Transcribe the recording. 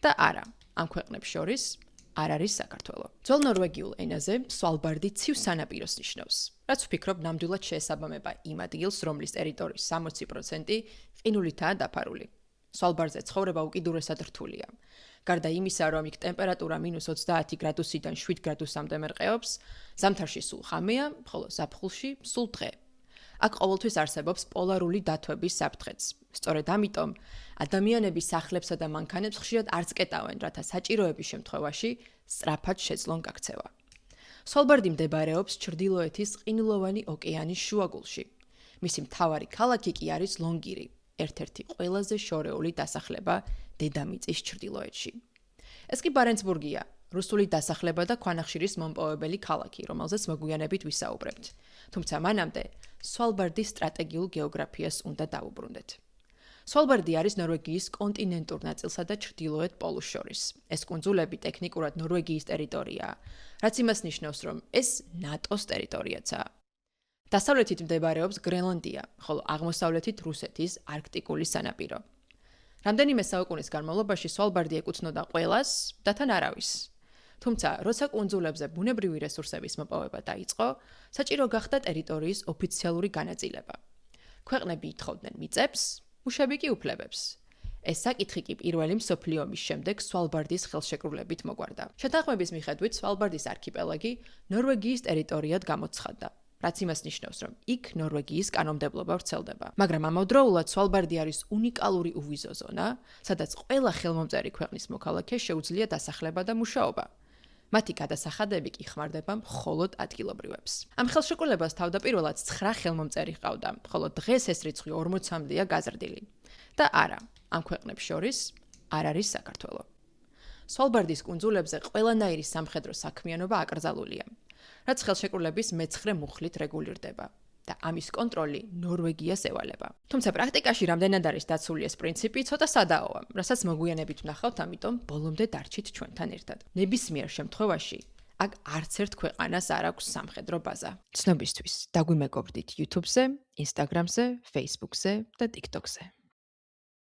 და არა, ამ ქვეყნებს შორის არ არის საქართველო. ძველ ნორვეგიულ ენაზე სვალბარდი ცივ სანაპიროს ნიშნავს, რაც ვფიქრობ ნამდვილად შეესაბამება იმ ადგილს, რომლის ტერიტორიის 60% ყინულითაა დაფარული. სვალბარდზე ცხოვრება უკიდურესად რთულია. გარდა იმისა, რომ იქ ტემპერატურა -30 გრადუსიდან 7 გრადუსამდე მერყეობს, ზამთარში სულ ხამია, ხოლო ზაფხულში სულ დღე. აქ ყოველთვის არსებობს პოლარული დათვების საფრთხეც. სწორედ ამიტომ ადამიანები სახლებსა და მანქანებს ხშირად არც კეტავენ, რათა საჭიროების შემთხვევაში სწრაფად შეძლონ გაქცევა. სვალბარდი მდებარეობს ჩრდილოეთის ყინულოვანი ოკეანის შუაგულში. მისი მთავარი ქალაქი კი არის ლონგირი, ერთ-ერთი ყველაზე შორეული დასახლება დედამიწის ჩრდილოეთში. ეს კი ბარენცბურგია, რუსული დასახლება და ქვანახშირის მომპოვებელი ქალაქი, რომელზეც მოგვიანებით ვისაუბრებთ. თუმცა მანამდე სვალბარდის სტრატეგიულ გეოგრაფიას უნდა დავუბრუნდეთ. სვალბარდი არის ნორვეგიის კონტინენტურ ნაწილსა და ჩრდილოეთ პოლუს შორის. ეს კუნძულები ტექნიკურად ნორვეგიის ტერიტორიაა, რაც იმას ნიშნავს, რომ ეს ნატოს ტერიტორიაცაა. დასავლეთით მდებარეობს გრენლანდია, ხოლო აღმოსავლეთით რუსეთის არქტიკული სანაპირო. რამდენიმე საუკუნის განმავლობაში სვალბარდი ეკუთვნოდა ყველას და თან არავის. თუმცა, როცა კუნძულებზე ბუნებრივი რესურსების მოპოვება დაიწყო, საჭირო გახდა ტერიტორიის ოფიციალური განაწილება. ქვეყნები ითხოვდნენ მიწებს, მუშები კი უფლებებს. ეს საკითხი კი პირველი მსოფლიო ომის შემდეგ სვალბარდის ხელშეკრულებით მოგვარდა. შეთანხმების მიხედვით სვალბარდის არქიპელაგი ნორვეგიის ტერიტორიად გამოცხადდა, რაც იმას ნიშნავს, რომ იქ ნორვეგიის კანონმდებლობა ვრცელდება. მაგრამ ამავდროულად სვალბარდი არის უნიკალური უვიზო ზონა, სადაც ყველა ხელმომწერი ქვეყნის მოქალაქე შეუძლია დასახლება და მუშაობა. მათი გადასახადები კი ხმარდება მხოლოდ ადგილობრივებს. ამ ხელშეკრულებას თავდაპირველად 9 ხელმომწერი ჰყავდა, ხოლო დღეს ეს რიცხვი 40-მდეა გაზრდილი. და არა, ამ ქვეყნებს შორის არ არის საქართველო. სვალბარდის კუნძულებზე ყველანაირი სამხედრო საქმიანობა აკრძალულია, რაც ხელშეკრულების მე-9 მუხლით რეგულირდება და ამის კონტროლი ნორვეგიას ევალება. თუმცა პრაქტიკაში რამდენად არის დაცული ეს პრინციპი, ცოტა სადაოა, რასაც მოგვიანებით ვნახავთ, ამიტომ ბოლომდე დარჩით ჩვენთან ერთად. ნებისმიერ შემთხვევაში აქ არც ერთ ქვეყანას არ აქვს სამხედრო ბაზა. ცნობისთვის დაგვიმეგობრდით YouTube-ზე, Instagram-ზე, Facebook-ზე და TikTok-ზე.